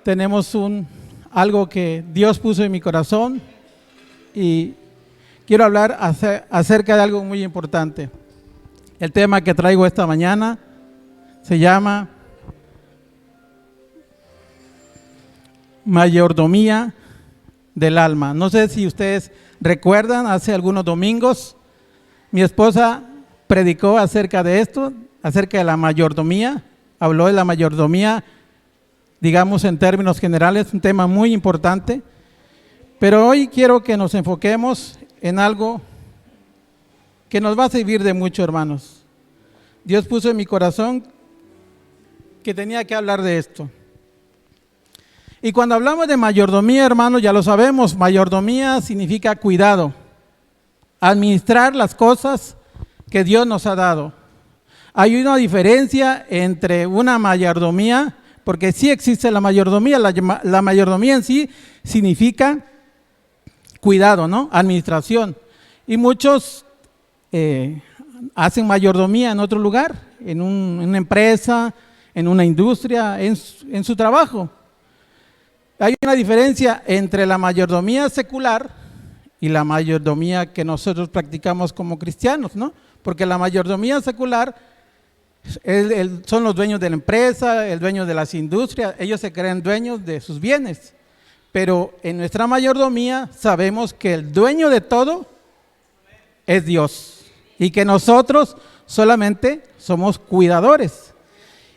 tenemos algo que Dios puso en mi corazón y quiero hablar acerca de algo muy importante. El tema que traigo esta mañana se llama mayordomía del alma. No sé si ustedes recuerdan, hace algunos domingos mi esposa predicó acerca de esto, acerca de la mayordomía, habló de la mayordomía, digamos en términos generales, un tema muy importante, pero hoy quiero que nos enfoquemos en algo que nos va a servir de mucho, hermanos. Dios puso en mi corazón que tenía que hablar de esto. Y cuando hablamos de mayordomía, hermanos, ya lo sabemos, mayordomía significa cuidado, administrar las cosas que Dios nos ha dado. Hay una diferencia entre una mayordomía, porque sí existe la mayordomía en sí significa cuidado, ¿no? Administración. Y muchos hacen mayordomía en otro lugar, en una empresa, en una industria, en su trabajo. Hay una diferencia entre la mayordomía secular y la mayordomía que nosotros practicamos como cristianos, ¿no? Porque la mayordomía secular son los dueños de la empresa, el dueño de las industrias, ellos se creen dueños de sus bienes. Pero en nuestra mayordomía sabemos que el dueño de todo es Dios y que nosotros solamente somos cuidadores.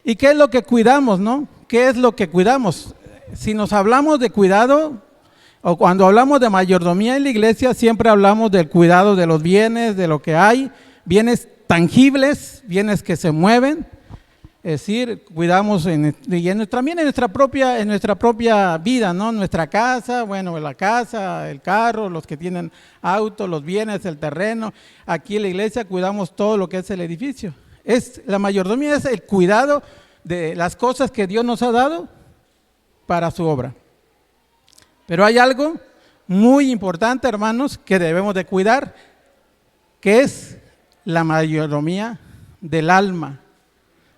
¿Y qué es lo que cuidamos, no? ¿Qué es lo que cuidamos? Si nos hablamos de cuidado o cuando hablamos de mayordomía en la iglesia, siempre hablamos del cuidado de los bienes, de lo que hay, bienes tangibles, bienes que se mueven, es decir, cuidamos también en nuestra propia vida, ¿no? Nuestra casa, bueno, la casa, el carro, los que tienen auto, los bienes, el terreno. Aquí en la iglesia cuidamos todo lo que es el edificio. La mayordomía es el cuidado de las cosas que Dios nos ha dado para su obra. Pero hay algo muy importante, hermanos, que debemos de cuidar, que es la mayordomía del alma.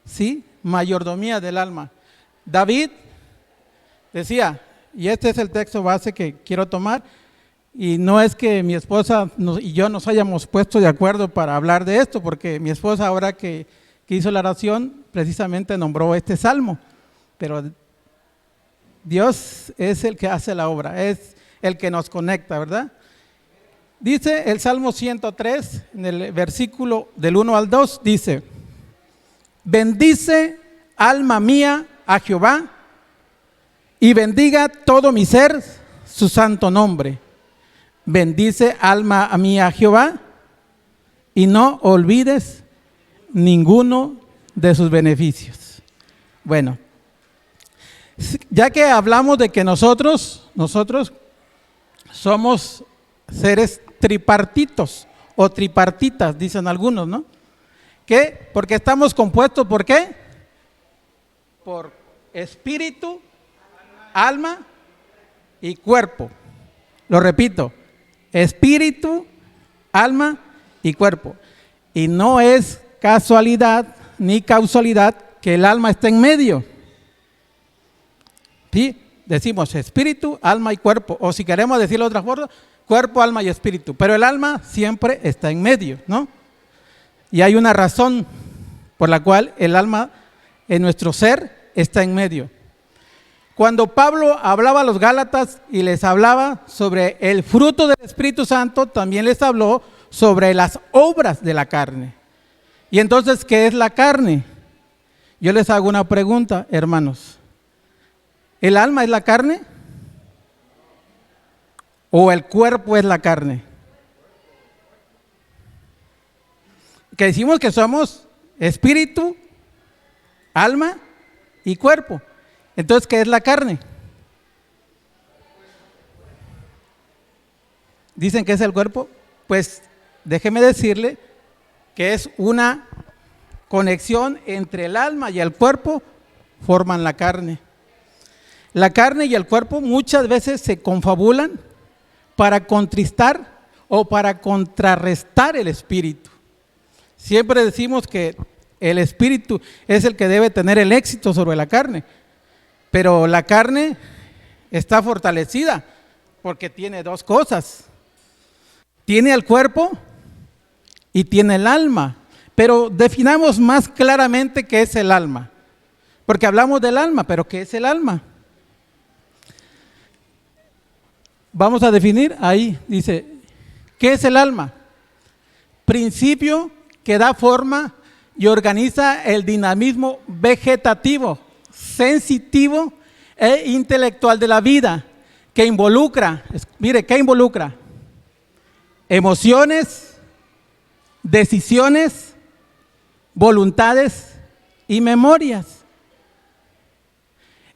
¿Sí? Mayordomía del alma. David decía, y este es el texto base que quiero tomar, y no es que mi esposa y yo nos hayamos puesto de acuerdo para hablar de esto, porque mi esposa ahora que hizo la oración, precisamente nombró este salmo, pero Dios es el que hace la obra, es el que nos conecta, ¿verdad? Dice el Salmo 103, en el versículo del 1 al 2, dice: bendice, alma mía, a Jehová, y bendiga todo mi ser su santo nombre. Bendice, alma mía, a Jehová, y no olvides ninguno de sus beneficios. Bueno, ya que hablamos de que nosotros somos seres tripartitos o tripartitas, dicen algunos, ¿no? ¿Qué? Porque estamos compuestos, ¿por qué? Por espíritu, alma y cuerpo. Lo repito, espíritu, alma y cuerpo. Y no es casualidad ni causalidad que el alma esté en medio. ¿Sí? Decimos espíritu, alma y cuerpo, o si queremos decirlo de otra forma, cuerpo, alma y espíritu, pero el alma siempre está en medio, ¿no? Y hay una razón por la cual el alma en nuestro ser está en medio. Cuando Pablo hablaba a los Gálatas y les hablaba sobre el fruto del Espíritu Santo, también les habló sobre las obras de la carne. Y entonces, ¿qué es la carne? Yo les hago una pregunta, hermanos. ¿El alma es la carne? ¿O el cuerpo es la carne? Que decimos que somos espíritu, alma y cuerpo. Entonces, ¿qué es la carne? ¿Dicen que es el cuerpo? Pues déjeme decirle que es una conexión entre el alma y el cuerpo, forman la carne. La carne y el cuerpo muchas veces se confabulan para contristar o para contrarrestar el espíritu. Siempre decimos que el espíritu es el que debe tener el éxito sobre la carne. Pero la carne está fortalecida porque tiene dos cosas. Tiene el cuerpo y tiene el alma. Pero definamos más claramente qué es el alma. Porque hablamos del alma, pero ¿qué es el alma? Vamos a definir ahí, dice, ¿qué es el alma? Principio que da forma y organiza el dinamismo vegetativo, sensitivo e intelectual de la vida, que involucra, mire, ¿qué involucra? Emociones, decisiones, voluntades y memorias.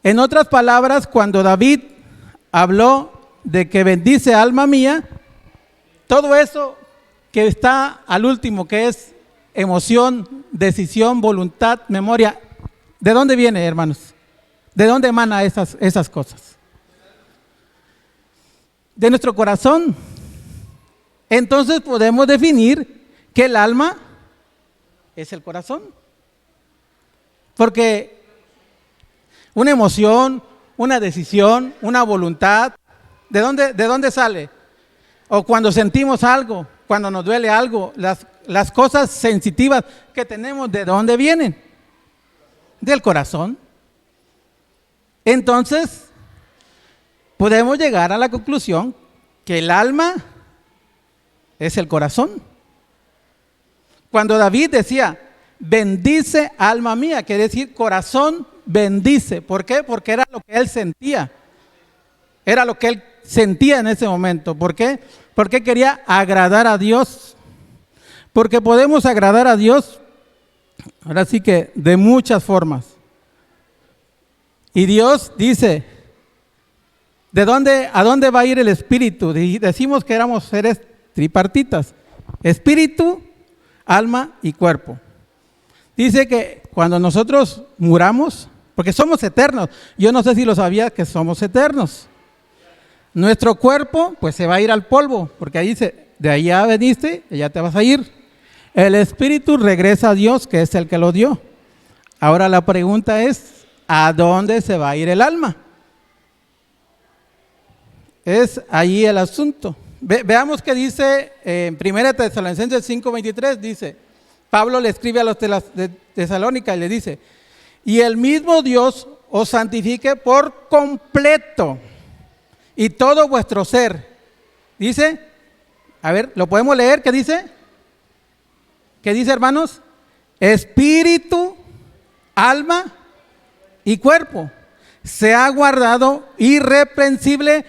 En otras palabras, cuando David habló de que bendice alma mía, todo eso que está al último, que es emoción, decisión, voluntad, memoria, ¿de dónde viene, hermanos? ¿De dónde emana esas cosas? De nuestro corazón. Entonces podemos definir que el alma es el corazón. Porque una emoción, una decisión, una voluntad, ¿de dónde sale? O cuando sentimos algo, cuando nos duele algo, las cosas sensitivas que tenemos, ¿de dónde vienen? Del corazón. Entonces, podemos llegar a la conclusión que el alma es el corazón. Cuando David decía, bendice alma mía, quiere decir corazón bendice. ¿Por qué? Porque era lo que él sentía. Era lo que él sentía en ese momento. ¿Por qué? Porque quería agradar a Dios. Porque podemos agradar a Dios, ahora sí que de muchas formas. Y Dios dice, ¿a dónde va a ir el espíritu? Decimos que éramos seres tripartitas, espíritu, alma y cuerpo. Dice que cuando nosotros muramos, porque somos eternos, yo no sé si lo sabía que somos eternos. Nuestro cuerpo pues se va a ir al polvo, porque ahí dice, de allá veniste, allá te vas a ir. El espíritu regresa a Dios, que es el que lo dio. Ahora la pregunta es, ¿a dónde se va a ir el alma? Es ahí el asunto. Veamos qué dice en 1 Tesalonicenses 5:23, dice, Pablo le escribe a los de Tesalónica y le dice, y el mismo Dios os santifique por completo y todo vuestro ser. Dice, a ver, ¿lo podemos leer? ¿Qué dice? ¿Qué dice, hermanos? Espíritu, alma y cuerpo se ha guardado irreprensible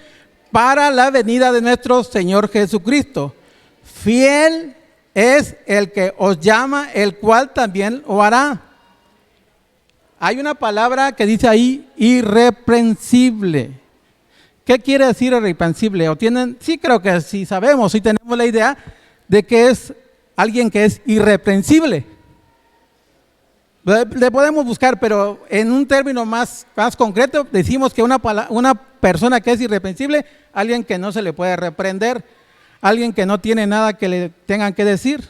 para la venida de nuestro Señor Jesucristo. Fiel es el que os llama, el cual también lo hará. Hay una palabra que dice ahí, irreprensible. ¿Qué quiere decir irreprensible? Sí, creo que sí sabemos, sí tenemos la idea de que es alguien que es irreprensible. Le podemos buscar, pero en un término más concreto, decimos que una persona que es irreprensible, alguien que no se le puede reprender, alguien que no tiene nada que le tengan que decir.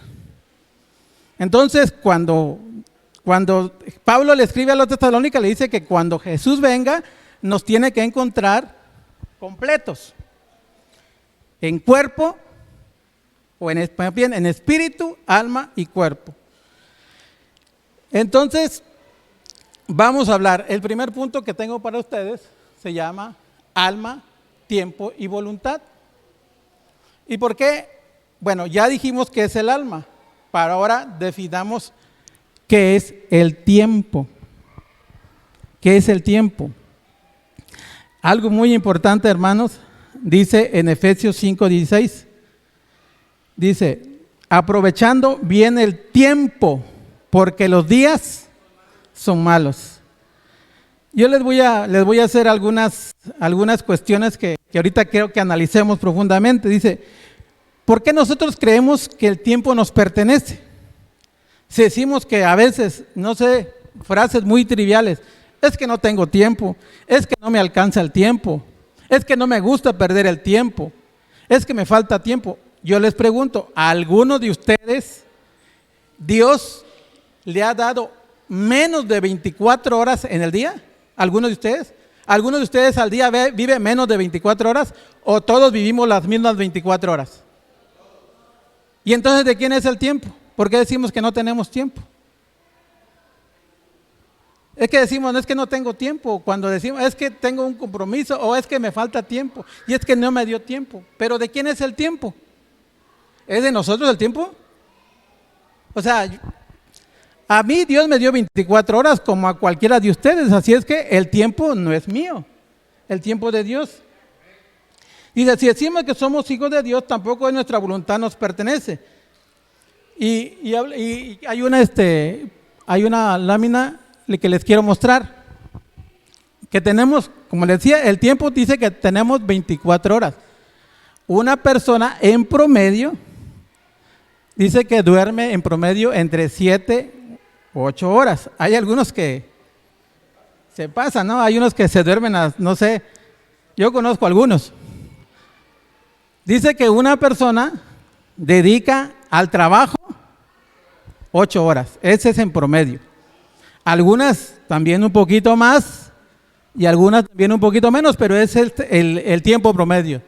Entonces, cuando Pablo le escribe a los Tesalónicas, le dice que cuando Jesús venga, nos tiene que encontrar completos, en cuerpo, o en espíritu, alma y cuerpo. Entonces, vamos a hablar. El primer punto que tengo para ustedes se llama alma, tiempo y voluntad. ¿Y por qué? Bueno, ya dijimos que es el alma. Para ahora definamos qué es el tiempo. ¿Qué es el tiempo? Algo muy importante, hermanos, dice en Efesios 5:16. Dice, aprovechando bien el tiempo, porque los días son malos. Yo les voy a hacer algunas cuestiones que ahorita quiero que analicemos profundamente. Dice, ¿por qué nosotros creemos que el tiempo nos pertenece? Si decimos que a veces, no sé, frases muy triviales, es que no tengo tiempo, es que no me alcanza el tiempo, es que no me gusta perder el tiempo, es que me falta tiempo. Yo les pregunto, ¿a alguno de ustedes Dios le ha dado menos de 24 horas en el día? ¿Alguno de ustedes? ¿Algunos de ustedes al día viven menos de 24 horas o todos vivimos las mismas 24 horas? ¿Y entonces de quién es el tiempo? ¿Por qué decimos que no tenemos tiempo? Es que decimos, no es que no tengo tiempo, cuando decimos es que tengo un compromiso o es que me falta tiempo y es que no me dio tiempo. Pero ¿de quién es el tiempo? ¿Es de nosotros el tiempo? O sea, a mí Dios me dio 24 horas como a cualquiera de ustedes, así es que el tiempo no es mío, el tiempo de Dios. Dice, si decimos que somos hijos de Dios, tampoco de nuestra voluntad nos pertenece. Y hay una lámina que les quiero mostrar, que tenemos, como les decía, el tiempo dice que tenemos 24 horas. Una persona en promedio dice que duerme en promedio entre 7 u 8 horas. Hay algunos que se pasan, ¿no? Hay unos que se duermen, no sé, yo conozco algunos. Dice que una persona dedica al trabajo 8 horas, ese es en promedio. Algunas también un poquito más y algunas también un poquito menos, pero es el tiempo promedio.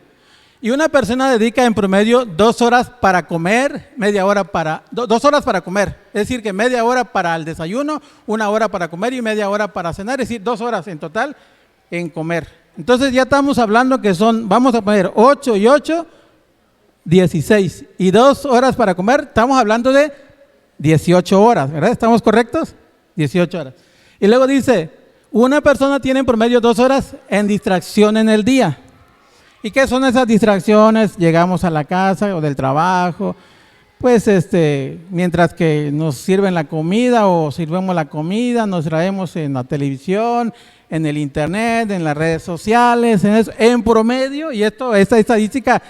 Y una persona dedica en promedio 2 horas para comer, media hora para, 2 horas para comer. Es decir, que media hora para el desayuno, 1 hora para comer y media hora para cenar. Es decir, 2 horas en total en comer. Entonces ya estamos hablando que son, vamos a poner 8 y 8, 16. Y 2 horas para comer, estamos hablando de 18 horas, ¿verdad? ¿Estamos correctos? 18 horas. Y luego dice, una persona tiene en promedio 2 horas en distracción en el día. ¿Y qué son esas distracciones? Llegamos a la casa o del trabajo, pues mientras que nos sirven la comida o sirvemos la comida, nos traemos en la televisión, en el internet, en las redes sociales, en promedio, y esta estadística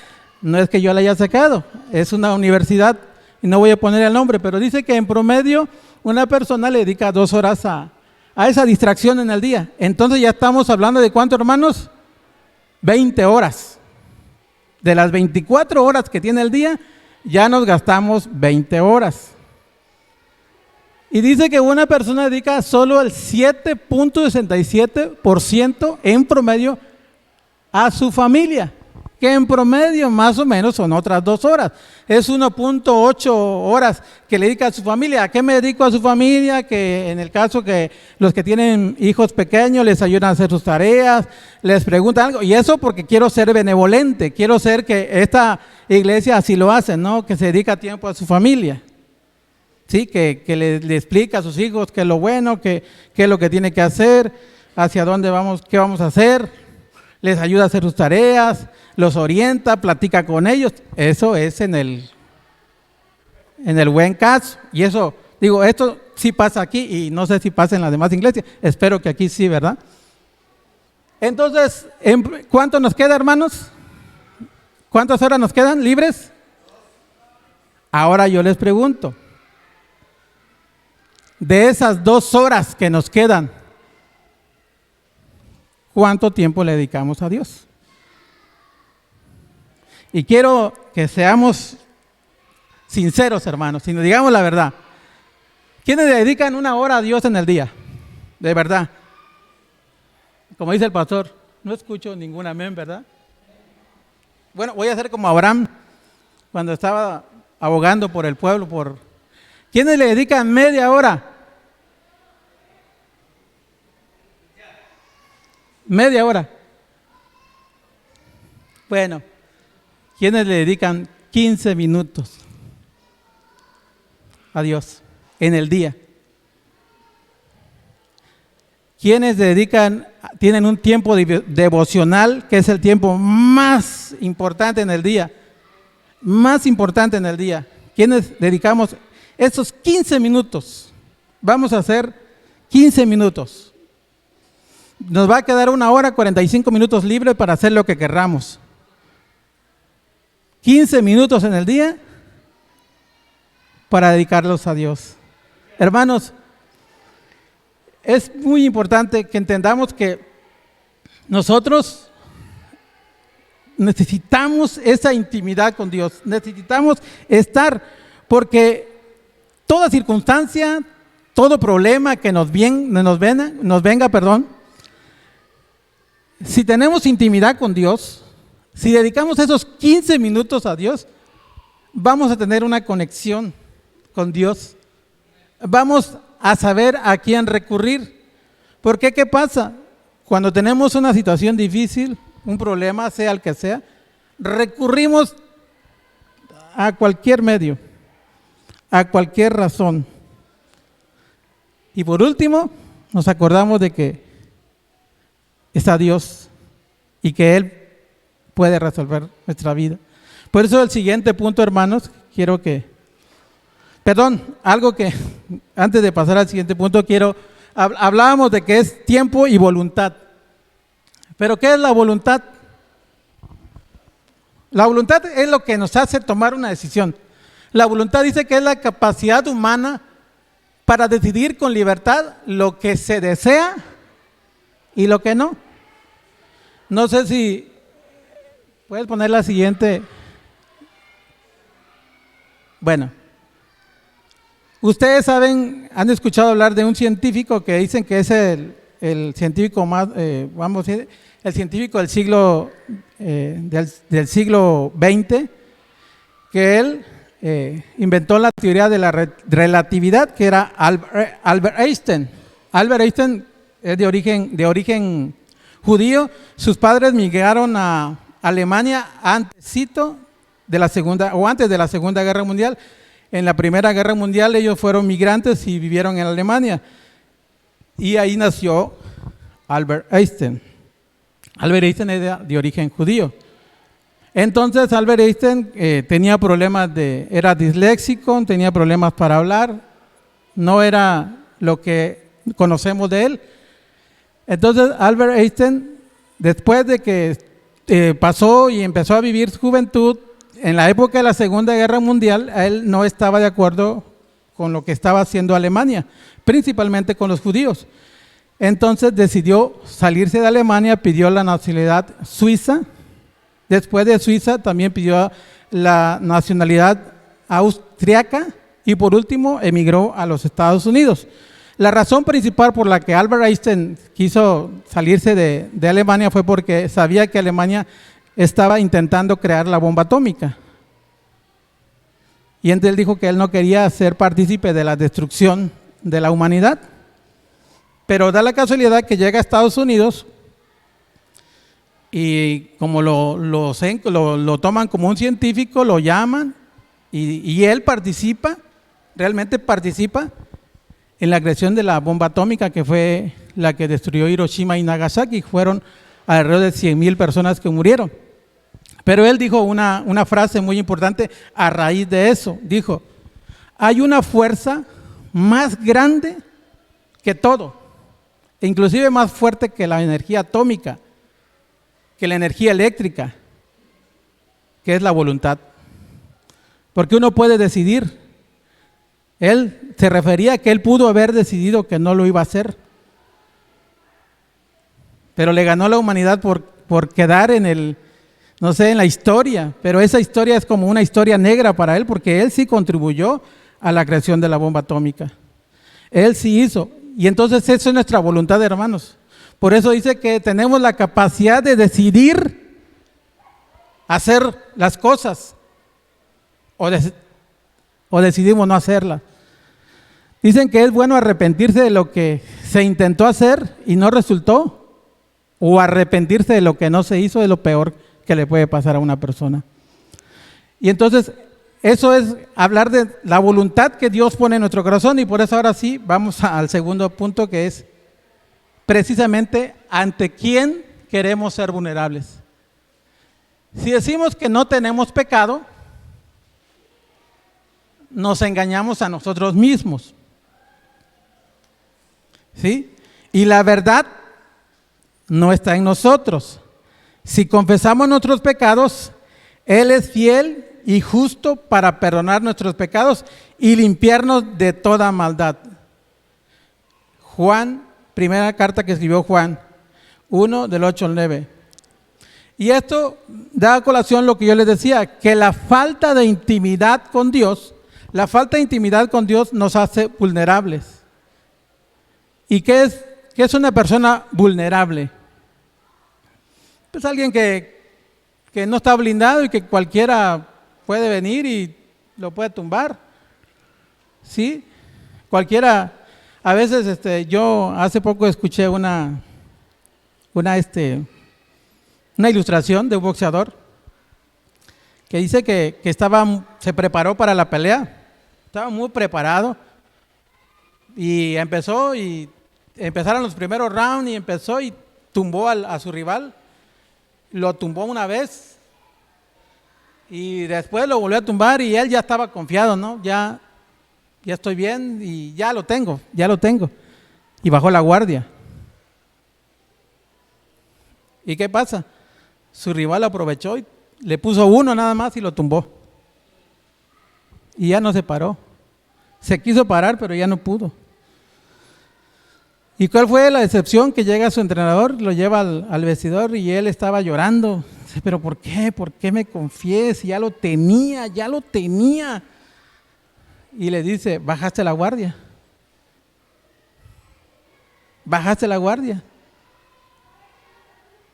no es que yo la haya sacado, es una universidad, y no voy a poner el nombre, pero dice que en promedio una persona le dedica 2 horas a esa distracción en el día. Entonces ya estamos hablando de ¿cuánto, hermanos? 20 horas. De las 24 horas que tiene el día, ya nos gastamos 20 horas. Y dice que una persona dedica solo el 7.67% en promedio a su familia, que en promedio más o menos son otras 2 horas. Es 1.8 horas que le dedica a su familia. ¿A qué me dedico a su familia? Que en el caso que los que tienen hijos pequeños les ayudan a hacer sus tareas, les preguntan algo. Y eso porque quiero ser benevolente, quiero ser que esta iglesia así lo hace, ¿no? Que se dedica tiempo a su familia. Sí, que le explica a sus hijos qué es lo bueno, qué es lo que tiene que hacer, hacia dónde vamos, qué vamos a hacer. Les ayuda a hacer sus tareas, los orienta, platica con ellos. Eso es en el buen caso. Y eso, digo, esto sí pasa aquí y no sé si pasa en las demás iglesias. Espero que aquí sí, ¿verdad? Entonces, ¿cuánto nos queda, hermanos? ¿Cuántas horas nos quedan libres? Ahora yo les pregunto, de esas 2 horas que nos quedan, ¿cuánto tiempo le dedicamos a Dios? Y quiero que seamos sinceros, hermanos, si nos digamos la verdad. ¿Quiénes le dedican 1 hora a Dios en el día? De verdad. Como dice el pastor, no escucho ningún amén, ¿verdad? Bueno, voy a hacer como Abraham, cuando estaba abogando por el pueblo. ¿Quiénes le dedican media hora? Media hora. Bueno, ¿quiénes le dedican 15 minutos a Dios en el día? ¿Quiénes tienen un tiempo devocional, que es el tiempo más importante en el día? Más importante en el día. ¿Quiénes dedicamos esos 15 minutos? Vamos a hacer 15 minutos. Nos va a quedar 1 hora 45 minutos libre para hacer lo que querramos. 15 minutos en el día para dedicarlos a Dios. Hermanos, es muy importante que entendamos que nosotros necesitamos esa intimidad con Dios, necesitamos estar, porque toda circunstancia, todo problema que nos venga, si tenemos intimidad con Dios, si dedicamos esos 15 minutos a Dios, vamos a tener una conexión con Dios. Vamos a saber a quién recurrir. Porque ¿qué pasa? Cuando tenemos una situación difícil, un problema, sea el que sea, recurrimos a cualquier medio, a cualquier razón. Y por último, nos acordamos de que está Dios y que Él puede resolver nuestra vida. Por eso el siguiente punto, hermanos, antes de pasar al siguiente punto, hablábamos de que es tiempo y voluntad. ¿Pero qué es la voluntad? La voluntad es lo que nos hace tomar una decisión. La voluntad dice que es la capacidad humana para decidir con libertad lo que se desea y lo que no. No sé si puedes poner la siguiente. Bueno, ustedes han escuchado hablar de un científico que dicen que es el científico más, vamos a decir, el científico del siglo XX, que él inventó la teoría de la relatividad, que era Albert Einstein. Albert Einstein es de origen judío. Sus padres migraron a Alemania antes de la Segunda Guerra Mundial. En la Primera Guerra Mundial ellos fueron migrantes y vivieron en Alemania. Y ahí nació Albert Einstein. Albert Einstein era de origen judío. Entonces Albert Einstein tenía problemas era disléxico, tenía problemas para hablar, no era lo que conocemos de él. Entonces Albert Einstein, después de que pasó y empezó a vivir su juventud, en la época de la Segunda Guerra Mundial, él no estaba de acuerdo con lo que estaba haciendo Alemania, principalmente con los judíos. Entonces decidió salirse de Alemania, pidió la nacionalidad suiza. Después de Suiza también pidió la nacionalidad austriaca y por último emigró a los Estados Unidos. La razón principal por la que Albert Einstein quiso salirse de Alemania fue porque sabía que Alemania estaba intentando crear la bomba atómica. Y entonces él dijo que él no quería ser partícipe de la destrucción de la humanidad. Pero da la casualidad que llega a Estados Unidos y como lo toman como un científico, lo llaman y él realmente participa en la creación de la bomba atómica, que fue la que destruyó Hiroshima y Nagasaki. Fueron alrededor de 100,000 personas que murieron. Pero él dijo una frase muy importante a raíz de eso. Dijo, hay una fuerza más grande que todo, inclusive más fuerte que la energía atómica, que la energía eléctrica, que es la voluntad. Porque uno puede decidir. Él se refería a que él pudo haber decidido que no lo iba a hacer, pero le ganó la humanidad por quedar en la historia. Pero esa historia es como una historia negra para él, porque él sí contribuyó a la creación de la bomba atómica. Él sí hizo. Y entonces eso es nuestra voluntad, hermanos. Por eso dice que tenemos la capacidad de decidir hacer las cosas o decidimos no hacerlas. Dicen que es bueno arrepentirse de lo que se intentó hacer y no resultó, o arrepentirse de lo que no se hizo es lo peor que le puede pasar a una persona. Y entonces eso es hablar de la voluntad que Dios pone en nuestro corazón. Y por eso ahora sí vamos al segundo punto, que es precisamente ante quién queremos ser vulnerables. Si decimos que no tenemos pecado, nos engañamos a nosotros mismos, ¿sí? Y la verdad no está en nosotros. Si confesamos nuestros pecados, Él es fiel y justo para perdonar nuestros pecados y limpiarnos de toda maldad. Juan, primera carta que escribió Juan, 1 del 8 al 9. Y esto da a colación lo que yo les decía, que la falta de intimidad con Dios nos hace vulnerables. ¿Y qué es una persona vulnerable? pues alguien que no está blindado y que cualquiera puede venir y lo puede tumbar. ¿Sí? Cualquiera, a veces yo hace poco escuché una ilustración de un boxeador que dice que se preparó para la pelea, estaba muy preparado y empezaron los primeros rounds y empezó y tumbó a su rival, lo tumbó una vez y después lo volvió a tumbar y él ya estaba confiado, ¿no? Ya estoy bien y ya lo tengo, y bajó la guardia. ¿Y qué pasa? Su rival aprovechó y le puso uno nada más y lo tumbó. Y ya no se paró. Se quiso parar, pero ya no pudo. ¿Y cuál fue la decepción? Que llega su entrenador, lo lleva al vestidor y él estaba llorando. Dice, ¿pero por qué? ¿Por qué me confié? Si ya lo tenía. Y le dice, bajaste la guardia.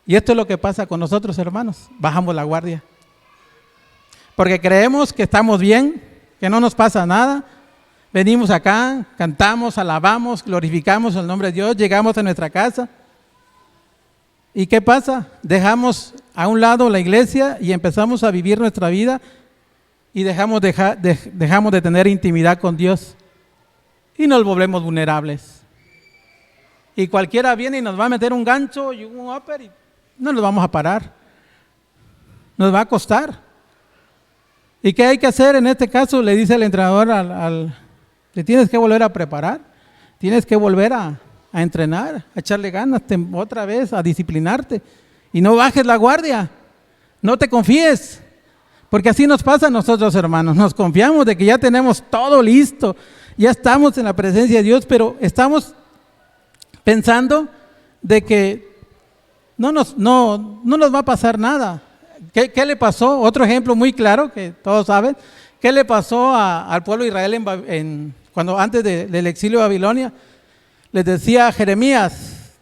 Y esto es lo que pasa con nosotros, hermanos. Bajamos la guardia. Porque creemos que estamos bien, que no nos pasa nada. Venimos acá, cantamos, alabamos, glorificamos el nombre de Dios, llegamos a nuestra casa. ¿Y qué pasa? Dejamos a un lado la iglesia y empezamos a vivir nuestra vida y dejamos de tener intimidad con Dios y nos volvemos vulnerables. Y cualquiera viene y nos va a meter un gancho y un upper y no nos vamos a parar. Nos va a costar. ¿Y qué hay que hacer en este caso? Le dice el entrenador le tienes que volver a preparar, tienes que volver a entrenar, a echarle ganas otra vez, a disciplinarte. Y no bajes la guardia, no te confíes, porque así nos pasa a nosotros, hermanos. Nos confiamos de que ya tenemos todo listo, ya estamos en la presencia de Dios, pero estamos pensando de que no nos va a pasar nada. ¿Qué le pasó? Otro ejemplo muy claro que todos saben. ¿Qué le pasó al pueblo de Israel cuando antes del exilio de Babilonia? Les decía a Jeremías,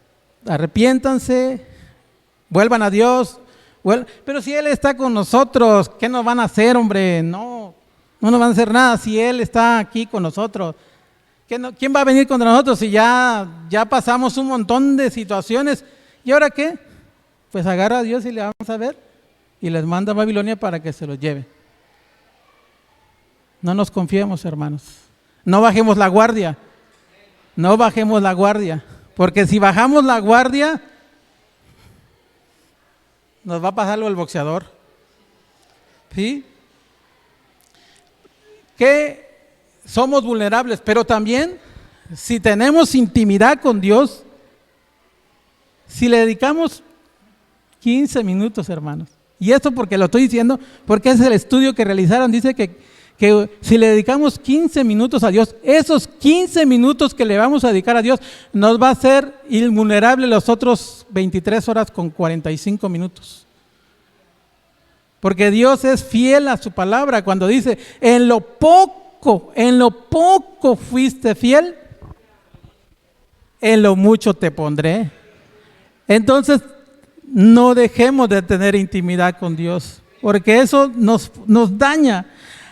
arrepiéntanse, vuelvan a Dios. Pero si Él está con nosotros, ¿qué nos van a hacer, hombre? No nos van a hacer nada si Él está aquí con nosotros. ¿Quién va a venir contra nosotros si ya pasamos un montón de situaciones? ¿Y ahora qué? Pues agarra a Dios y le vamos a ver y les manda a Babilonia para que se los lleve. No nos confiemos, hermanos. No bajemos la guardia. Porque si bajamos la guardia, nos va a pasar lo del boxeador. ¿Sí? Que somos vulnerables, pero también si tenemos intimidad con Dios, si le dedicamos 15 minutos, hermanos. Y esto porque lo estoy diciendo, porque es el estudio que realizaron. Dice que si le dedicamos 15 minutos a Dios, esos 15 minutos que le vamos a dedicar a Dios, nos va a hacer invulnerable los otros 23 horas con 45 minutos. Porque Dios es fiel a su palabra cuando dice, en lo poco fuiste fiel, en lo mucho te pondré. Entonces, no dejemos de tener intimidad con Dios, porque eso nos daña.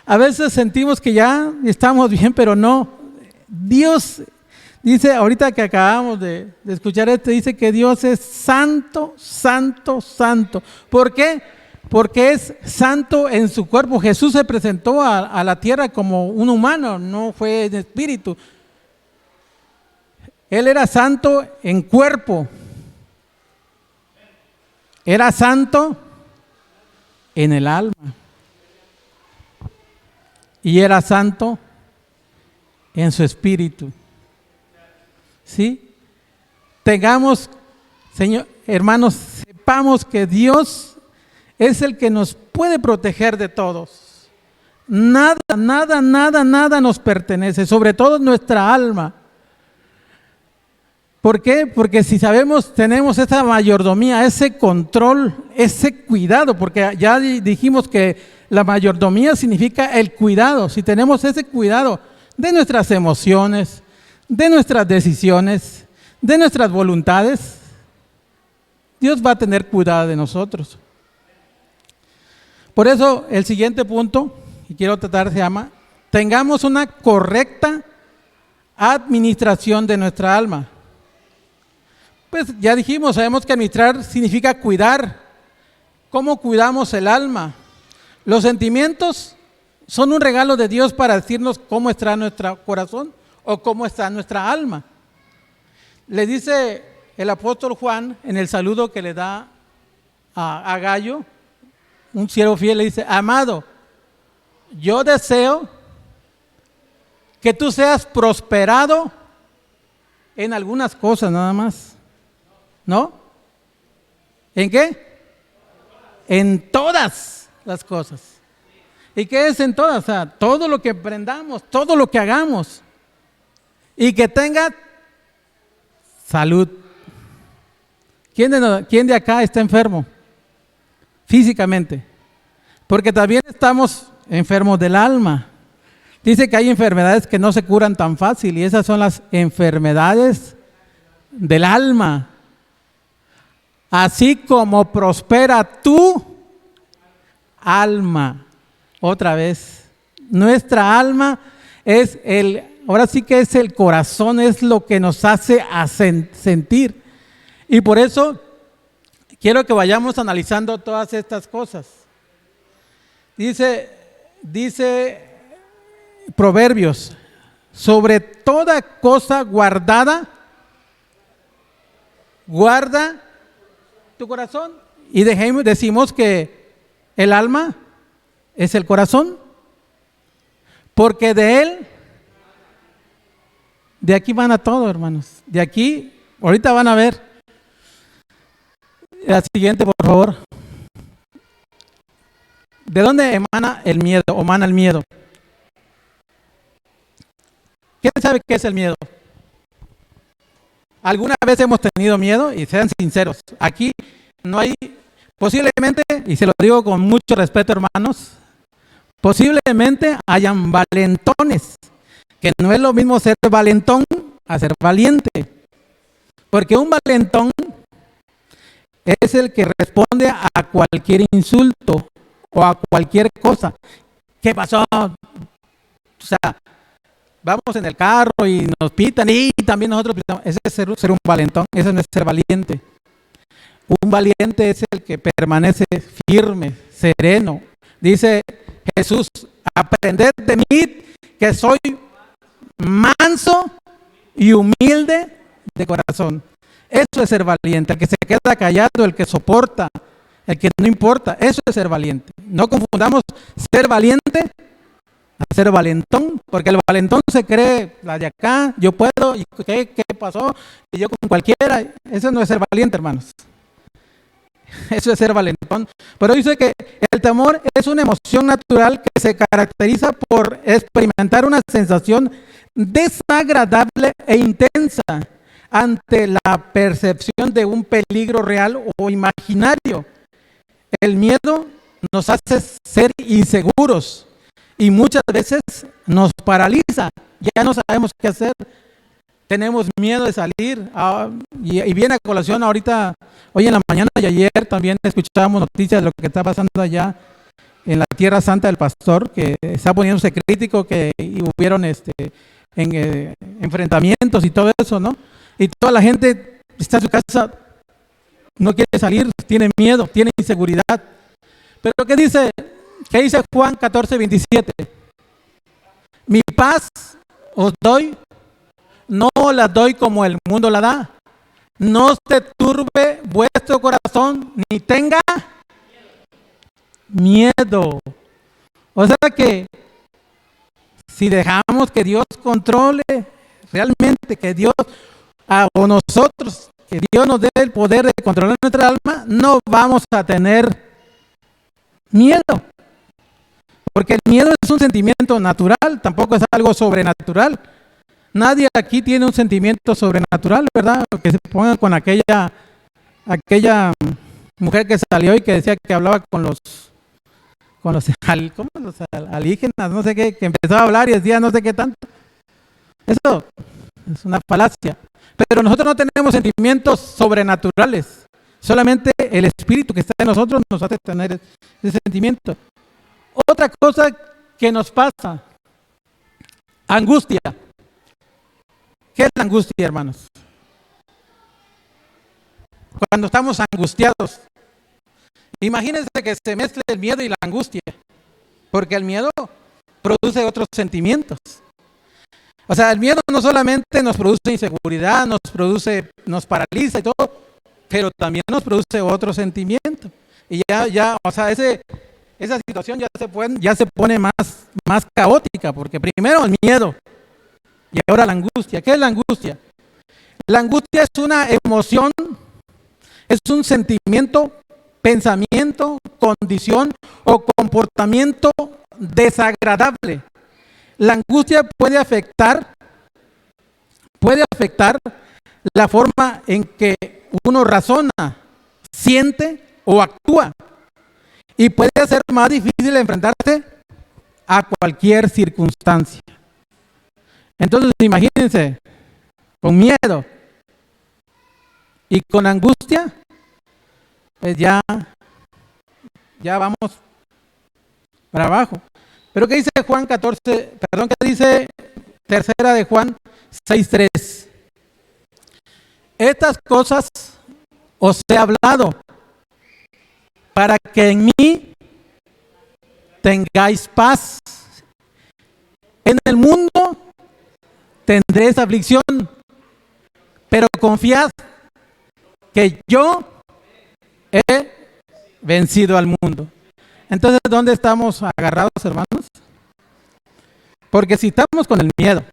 A veces sentimos que ya estamos bien, pero no. Dios dice, ahorita que acabamos de escuchar dice que Dios es santo, santo, santo. ¿Por qué? Porque es santo en su cuerpo. Jesús se presentó a la tierra como un humano, no fue en espíritu. Él era santo en cuerpo. Era santo en el alma. Y era santo en su espíritu. ¿Sí? Tengamos, Señor, hermanos, sepamos que Dios es el que nos puede proteger de todos. Nada nos pertenece, sobre todo nuestra alma. ¿Por qué? Porque si tenemos esa mayordomía, ese control, ese cuidado, porque ya dijimos que la mayordomía significa el cuidado. Si tenemos ese cuidado de nuestras emociones, de nuestras decisiones, de nuestras voluntades, Dios va a tener cuidado de nosotros. Por eso el siguiente punto que quiero tratar se llama: tengamos una correcta administración de nuestra alma. Pues ya dijimos, sabemos que administrar significa cuidar. ¿Cómo cuidamos el alma? Los sentimientos son un regalo de Dios para decirnos cómo está nuestro corazón o cómo está nuestra alma. Le dice el apóstol Juan en el saludo que le da a Gallo, un siervo fiel, le dice: amado, yo deseo que tú seas prosperado en algunas cosas nada más. ¿No? ¿En qué? En todas las cosas. ¿Y qué es en todas? O sea, todo lo que aprendamos, todo lo que hagamos. Y que tenga salud. ¿Quién de acá está enfermo? Físicamente. Porque también estamos enfermos del alma. Dice que hay enfermedades que no se curan tan fácil, y esas son las enfermedades del alma. Así como prospera tu alma. Otra vez, nuestra alma es ahora sí que es el corazón, es lo que nos hace sentir. Y por eso quiero que vayamos analizando todas estas cosas. Dice Proverbios: sobre toda cosa guardada, guarda tu corazón. Y decimos que el alma es el corazón, porque de aquí van a todo, hermanos. De aquí, ahorita van a ver. La siguiente, por favor. ¿De dónde emana el miedo o emana el miedo? ¿Quién sabe qué es el miedo? ¿Alguna vez hemos tenido miedo? Y sean sinceros, aquí no hay, posiblemente, y se lo digo con mucho respeto, hermanos, posiblemente hayan valentones, que no es lo mismo ser valentón a ser valiente, porque un valentón es el que responde a cualquier insulto o a cualquier cosa. ¿Qué pasó? O sea, vamos en el carro y nos pitan y también nosotros pitamos. Ese es ser un valentón, ese no es ser valiente. Un valiente es el que permanece firme, sereno. Dice Jesús: aprended de mí que soy manso y humilde de corazón. Eso es ser valiente, el que se queda callado, el que soporta, el que no importa. Eso es ser valiente. No confundamos ser valiente a ser valentón, porque el valentón se cree la de acá, yo puedo, y ¿qué pasó? Y yo con cualquiera. Eso no es ser valiente, hermanos. Eso es ser valentón. Pero dice que el temor es una emoción natural que se caracteriza por experimentar una sensación desagradable e intensa ante la percepción de un peligro real o imaginario. El miedo nos hace ser inseguros y muchas veces nos paraliza. Ya no sabemos qué hacer. Tenemos miedo de salir. Y viene a colación ahorita, hoy en la mañana y ayer también escuchábamos noticias de lo que está pasando allá en la Tierra Santa del Pastor, que está poniéndose crítico, que hubieron enfrentamientos y todo eso, ¿no? Y toda la gente está en su casa, no quiere salir, tiene miedo, tiene inseguridad. Pero ¿qué dice Juan 14:27? Mi paz os doy, no la doy como el mundo la da. No se turbe vuestro corazón, ni tenga miedo. O sea que si dejamos que Dios controle, realmente que Dios o nosotros, que Dios nos dé el poder de controlar nuestra alma, no vamos a tener miedo. Porque el miedo es un sentimiento natural, tampoco es algo sobrenatural. Nadie aquí tiene un sentimiento sobrenatural, ¿verdad? Que se ponga con aquella mujer que salió y que decía que hablaba con los alienígenas, no sé qué, que empezaba a hablar y decía no sé qué tanto. Eso es una falacia. Pero nosotros no tenemos sentimientos sobrenaturales, Solamente el Espíritu que está en nosotros nos hace tener ese sentimiento. Otra cosa que nos pasa, angustia. ¿Qué es la angustia, hermanos? Cuando estamos angustiados, imagínense que se mezcle el miedo y la angustia, porque el miedo produce otros sentimientos. O sea, el miedo no solamente nos produce inseguridad, nos paraliza y todo, pero también nos produce otro sentimiento. Y o sea, esa situación ya se pone más caótica, porque primero el miedo y ahora la angustia. ¿Qué es la angustia? La angustia es una emoción, es un sentimiento, pensamiento, condición o comportamiento desagradable. La angustia puede afectar la forma en que uno razona, siente o actúa, y puede hacer más difícil enfrentarse a cualquier circunstancia. Entonces, imagínense, con miedo y con angustia, pues ya vamos para abajo. Pero ¿qué dice Juan 14? Perdón, ¿qué dice tercera de Juan 6:3? Estas cosas os he hablado para que en mí tengáis paz. En el mundo tendréis aflicción, pero confiad que yo he vencido al mundo. Entonces, ¿dónde estamos agarrados, hermanos? Porque si estamos con el miedo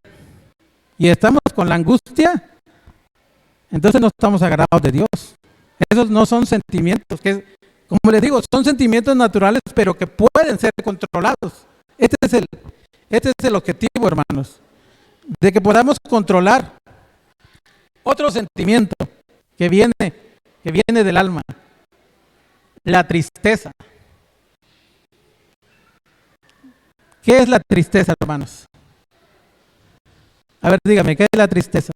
y estamos con la angustia, entonces no estamos agarrados de Dios. Esos no son sentimientos que, como les digo, son sentimientos naturales, pero que pueden ser controlados. Este es el objetivo, hermanos, de que podamos controlar otro sentimiento que viene del alma, la tristeza. ¿Qué es la tristeza, hermanos? A ver, dígame, ¿qué es la tristeza?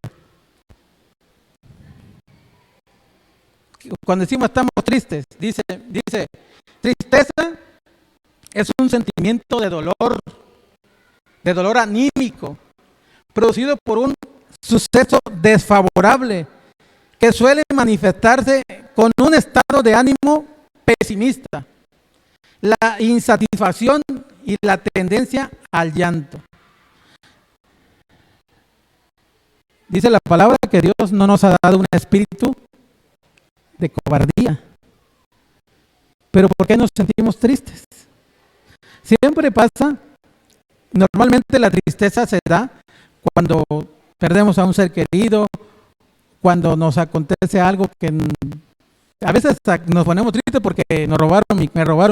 Cuando decimos estamos tristes, dice, tristeza es un sentimiento de dolor anímico, producido por un suceso desfavorable que suele manifestarse con un estado de ánimo pesimista, la insatisfacción y la tendencia al llanto. Dice la palabra que Dios no nos ha dado un espíritu de cobardía. Pero ¿por qué nos sentimos tristes? Siempre pasa, normalmente la tristeza se da cuando perdemos a un ser querido, cuando nos acontece algo que a veces nos ponemos tristes porque me robaron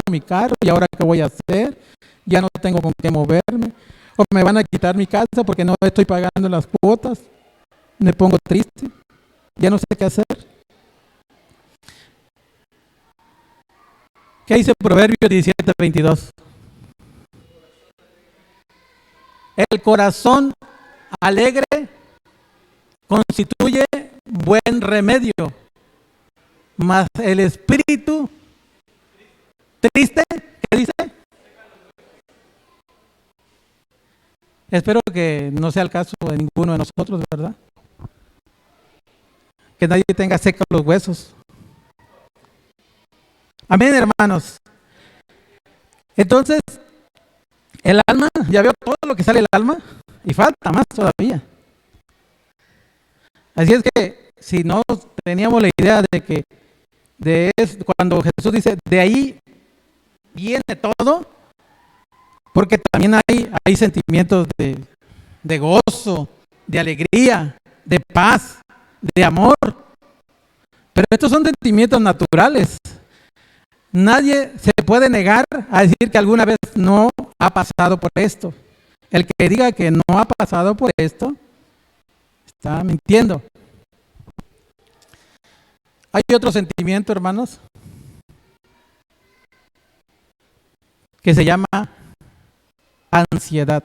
mi carro y ahora qué voy a hacer, ya no tengo con qué moverme, o me van a quitar mi casa porque no estoy pagando las cuotas, me pongo triste, ya no sé qué hacer. ¿Qué dice Proverbios 17:22? El corazón alegre constituye buen remedio, mas el espíritu triste, ¿qué dice? Espero que no sea el caso de ninguno de nosotros, ¿verdad? Que nadie tenga secos los huesos. Amén, hermanos. Entonces, el alma, ya veo todo lo que sale del alma y falta más todavía. Así es que si no teníamos la idea de que cuando Jesús dice, de ahí viene todo, porque también hay sentimientos de gozo, de alegría, de paz, de amor. Pero estos son sentimientos naturales. Nadie se puede negar a decir que alguna vez no ha pasado por esto. El que diga que no ha pasado por esto, está mintiendo. Hay otro sentimiento, hermanos, que se llama ansiedad.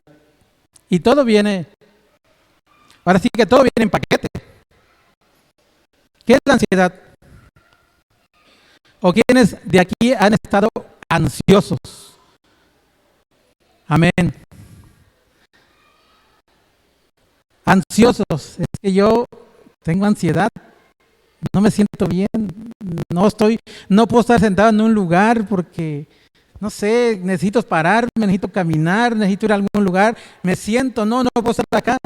Y todo viene, ahora sí que todo viene en paquete. ¿Qué es la ansiedad? ¿O quiénes de aquí han estado ansiosos? Amén. Ansiosos. Es que yo tengo ansiedad. No me siento bien. No puedo estar sentado en un lugar porque, no sé, necesito pararme, necesito caminar, necesito ir a algún lugar. Me siento, no puedo estar acá.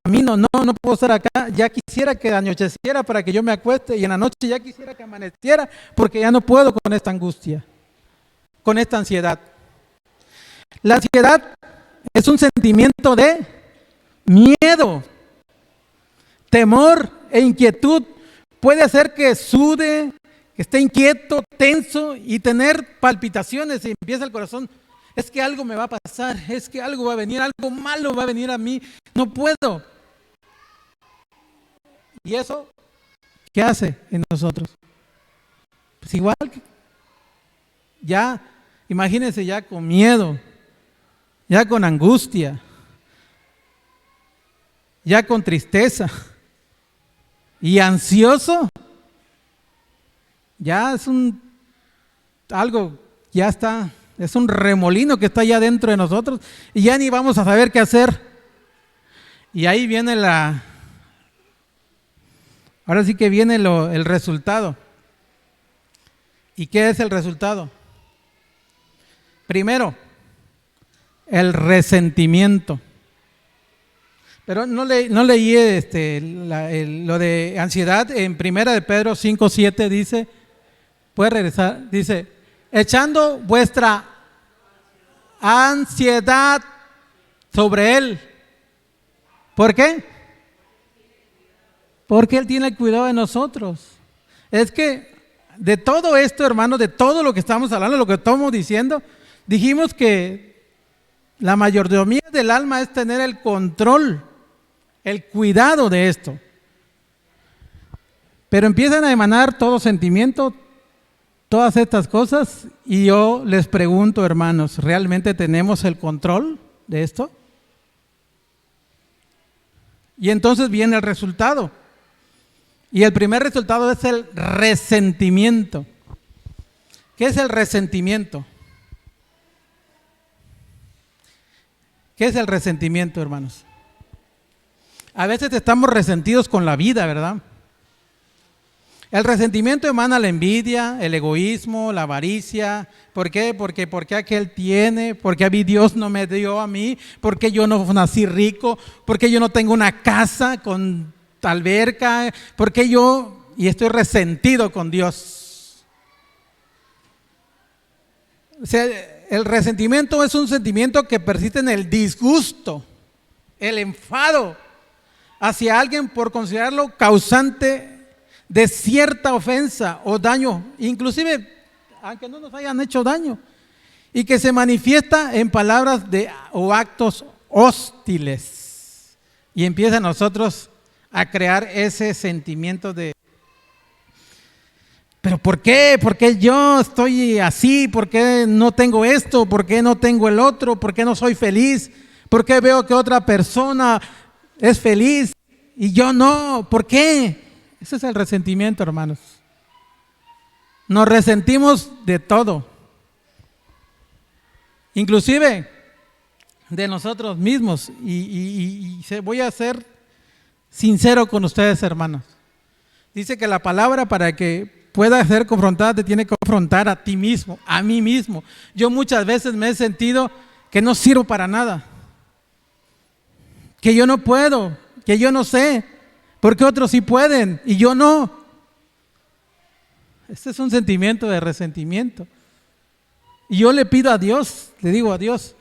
Camino, no puedo estar acá. Ya quisiera que anocheciera para que yo me acueste y en la noche ya quisiera que amaneciera porque ya no puedo con esta angustia, con esta ansiedad. La ansiedad es un sentimiento de miedo, temor e inquietud. Puede hacer que sude, que esté inquieto, tenso y tener palpitaciones y empieza el corazón. Es que algo me va a pasar, es que algo va a venir, algo malo va a venir a mí. No puedo. ¿Y eso qué hace en nosotros? Pues igual, ya, imagínense ya con miedo, ya con angustia, ya con tristeza y ansioso. Ya es algo, ya está, es un remolino que está ya dentro de nosotros y ya ni vamos a saber qué hacer. Y ahí viene ahora sí que viene el resultado. ¿Y qué es el resultado? Primero, el resentimiento. Pero no leí lo de ansiedad en 1 de Pedro 5:7 dice, puede regresar, dice, echando vuestra ansiedad sobre Él. ¿Por qué? Porque Él tiene cuidado de nosotros. Es que de todo esto, hermanos, de todo lo que estamos hablando, lo que estamos diciendo, dijimos que la mayordomía del alma es tener el control, el cuidado de esto. Pero empiezan a emanar todo sentimiento, todas estas cosas, y yo les pregunto, hermanos, ¿realmente tenemos el control de esto? Y entonces viene el resultado. Y el primer resultado es el resentimiento. ¿Qué es el resentimiento? ¿Qué es el resentimiento, hermanos? A veces estamos resentidos con la vida, ¿verdad? El resentimiento emana la envidia, el egoísmo, la avaricia. ¿Por qué? Porque aquel tiene, porque a mí Dios no me dio a mí, porque yo no nací rico, porque yo no tengo una casa con alberca, porque y estoy resentido con Dios. O sea, el resentimiento es un sentimiento que persiste en el disgusto, el enfado hacia alguien por considerarlo causante de cierta ofensa o daño, inclusive aunque no nos hayan hecho daño, y que se manifiesta en palabras o actos hostiles, y empieza a nosotros a crear ese sentimiento de ¿pero por qué? ¿Por qué yo estoy así? ¿Por qué no tengo esto? ¿Por qué no tengo el otro? ¿Por qué no soy feliz? ¿Por qué veo que otra persona es feliz y yo no? ¿Por qué? Ese es el resentimiento, hermanos. Nos resentimos de todo, inclusive de nosotros mismos. Y voy a ser sincero con ustedes, hermanos. Dice que la palabra, para que pueda ser confrontada, te tiene que confrontar a ti mismo, a mí mismo. Yo muchas veces me he sentido que no sirvo para nada, que yo no puedo, que yo no sé, porque otros sí pueden y yo no. Este es un sentimiento de resentimiento. Y yo le pido a Dios, le digo a Dios,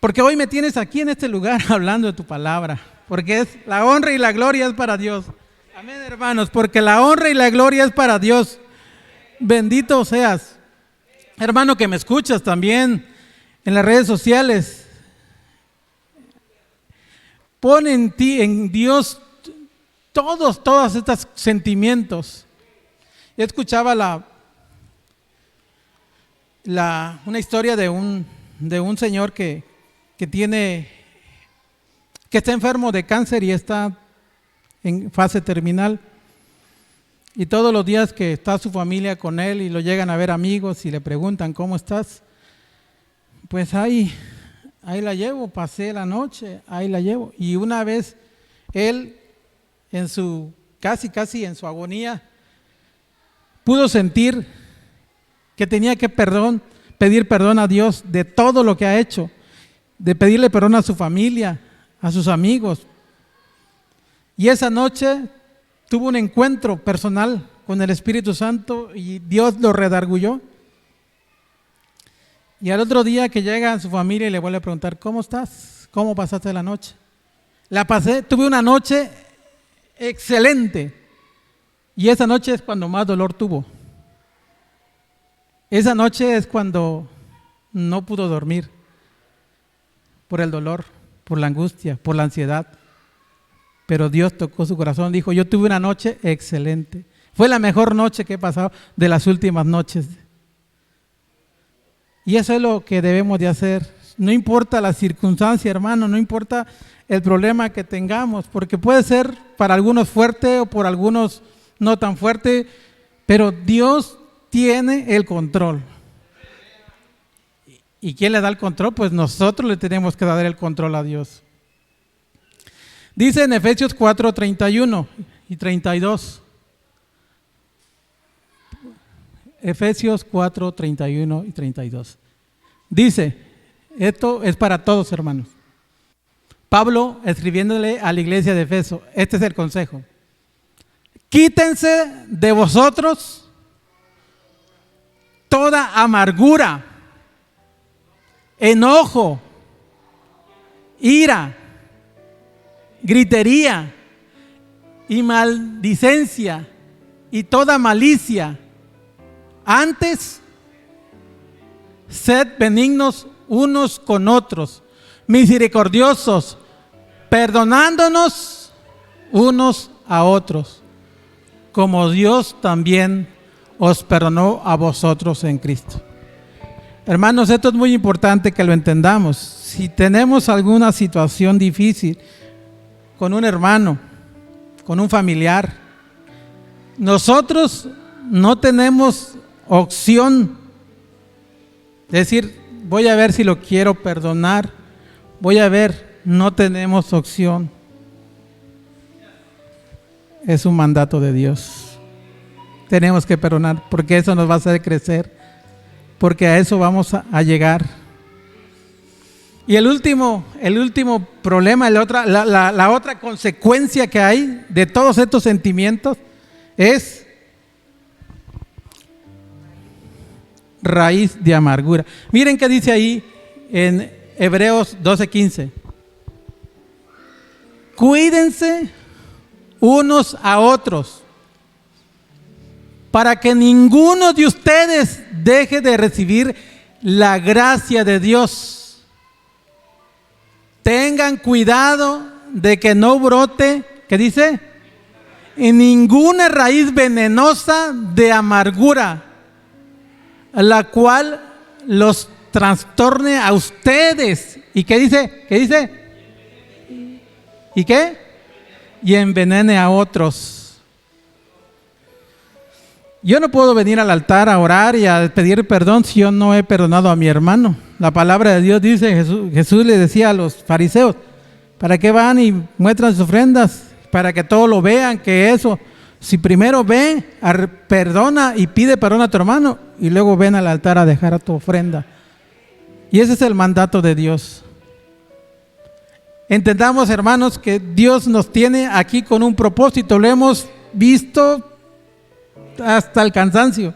porque hoy me tienes aquí en este lugar hablando de tu palabra, porque la honra y la gloria es para Dios. Amén, hermanos, porque la honra y la gloria es para Dios. Bendito seas. Hermano que me escuchas también en las redes sociales, pon en ti, en Dios, todos estos sentimientos. Yo escuchaba una historia de un señor que está enfermo de cáncer y está en fase terminal. Y todos los días que está su familia con él y lo llegan a ver amigos y le preguntan, ¿cómo estás? Pues ahí la llevo, pasé la noche, ahí la llevo. Y una vez él, en su casi en su agonía, pudo sentir que tenía que pedir perdón a Dios de todo lo que ha hecho, de pedirle perdón a su familia, a sus amigos. Y esa noche tuvo un encuentro personal con el Espíritu Santo y Dios lo redarguyó. Y al otro día que llega a su familia y le vuelve a preguntar, ¿cómo estás? ¿Cómo pasaste la noche? Tuve una noche excelente. Y esa noche es cuando más dolor tuvo. Esa noche es cuando no pudo dormir por el dolor, por la angustia, por la ansiedad. Pero Dios tocó su corazón, dijo, yo tuve una noche excelente. Fue la mejor noche que he pasado de las últimas noches. Y eso es lo que debemos de hacer. No importa la circunstancia, hermano, no importa el problema que tengamos, porque puede ser para algunos fuerte o por algunos no tan fuerte, pero Dios tiene el control. ¿Y quién le da el control? Pues nosotros le tenemos que dar el control a Dios. Dice en Efesios 4, 31 y 32. Efesios 4, 31 y 32. Dice, esto es para todos, hermanos. Pablo escribiéndole a la iglesia de Efeso, este es el consejo. Quítense de vosotros toda amargura, enojo, ira, gritería y maldicencia y toda malicia. Antes, sed benignos unos con otros, misericordiosos, perdonándonos unos a otros, como Dios también os perdonó a vosotros en Cristo. Hermanos, esto es muy importante que lo entendamos. Si tenemos alguna situación difícil con un hermano, con un familiar, nosotros no tenemos opción de decir, voy a ver si lo quiero perdonar, voy a ver, no tenemos opción. Es un mandato de Dios. Tenemos que perdonar porque eso nos va a hacer crecer, porque a eso vamos a llegar. Y el último problema, la otra consecuencia que hay de todos estos sentimientos es raíz de amargura. Miren qué dice ahí en Hebreos 12:15. Cuídense unos a otros para que ninguno de ustedes deje de recibir la gracia de Dios. Tengan cuidado de que no brote, ¿qué dice? En ninguna raíz venenosa de amargura, la cual los trastorne a ustedes. ¿Y qué dice? ¿Qué dice? ¿Y qué? Y envenene a otros. Yo no puedo venir al altar a orar y a pedir perdón si yo no he perdonado a mi hermano. La palabra de Dios dice, Jesús le decía a los fariseos, ¿para qué van y muestran sus ofrendas? Para que todos lo vean, que eso. Si primero ven, perdona y pide perdón a tu hermano y luego ven al altar a dejar a tu ofrenda. Y ese es el mandato de Dios. Entendamos, hermanos, que Dios nos tiene aquí con un propósito. Lo hemos visto hasta el cansancio.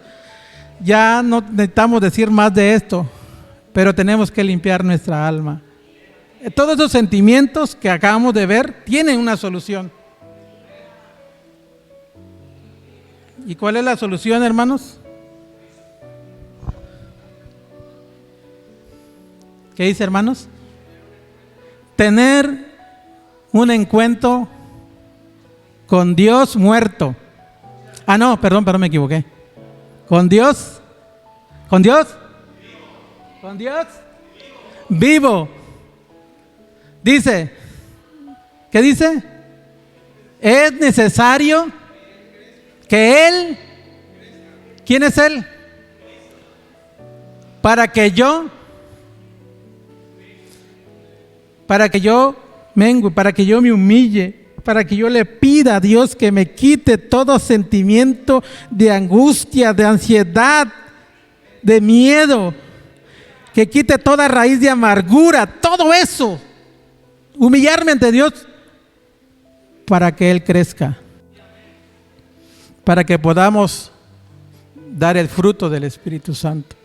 Ya no necesitamos decir más de esto, pero tenemos que limpiar nuestra alma. Todos esos sentimientos que acabamos de ver tienen una solución. ¿Y cuál es la solución, hermanos? ¿Qué dice, hermanos? Tener un encuentro con Dios muerto. Ah, no, perdón, me equivoqué. ¿Con Dios? ¿Con Dios? ¿Con Dios? Vivo. Dice, ¿qué dice? Es necesario Que Él, ¿quién es Él? Para que yo mengue, para que yo me humille, para que yo le pida a Dios que me quite todo sentimiento de angustia, de ansiedad, de miedo, que quite toda raíz de amargura, todo eso, humillarme ante Dios para que Él crezca, para que podamos dar el fruto del Espíritu Santo.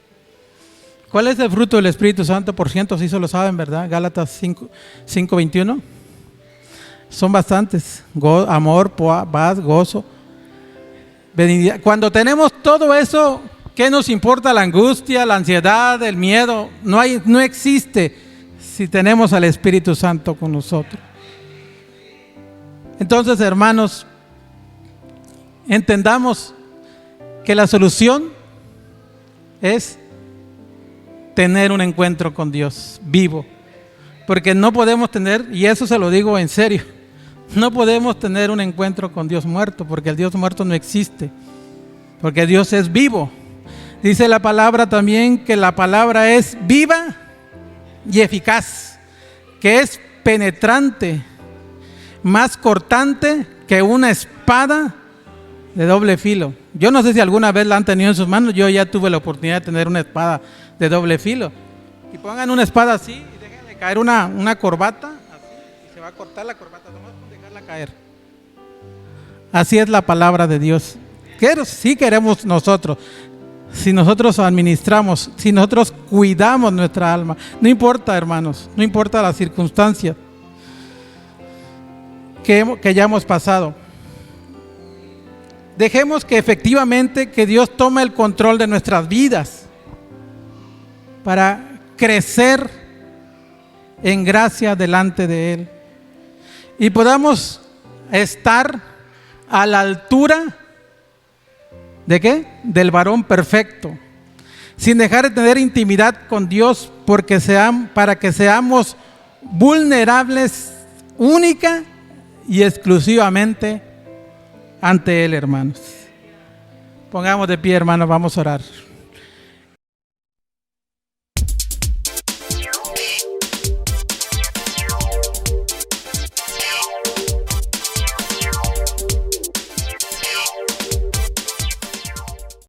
¿Cuál es el fruto del Espíritu Santo? Por ciento, sí se lo saben, ¿verdad? Gálatas 5:21. Son bastantes. Amor, paz, gozo, benignidad. Cuando tenemos todo eso, ¿qué nos importa la angustia, la ansiedad, el miedo? No existe si tenemos al Espíritu Santo con nosotros. Entonces, hermanos, entendamos que la solución es tener un encuentro con Dios vivo, porque no podemos tener, y eso se lo digo en serio, no podemos tener un encuentro con Dios muerto, porque el Dios muerto no existe, porque Dios es vivo. Dice la palabra también que la palabra es viva y eficaz, que es penetrante, más cortante que una espada de doble filo. Yo no sé si alguna vez la han tenido en sus manos. Yo ya tuve la oportunidad de tener una espada de doble filo. Y pongan una espada así y déjenle caer una corbata así, y se va a cortar la corbata, nomás con dejarla caer. Así es la palabra de Dios. Sí queremos nosotros, si nosotros administramos, si nosotros cuidamos nuestra alma, no importa, hermanos, no importa las circunstancias que ya hemos pasado. Dejemos que efectivamente que Dios tome el control de nuestras vidas para crecer en gracia delante de Él y podamos estar a la altura ¿de qué? Del varón perfecto, sin dejar de tener intimidad con Dios, para que seamos vulnerables única y exclusivamente ante Él, hermanos. Pongamos de pie, hermanos, vamos a orar.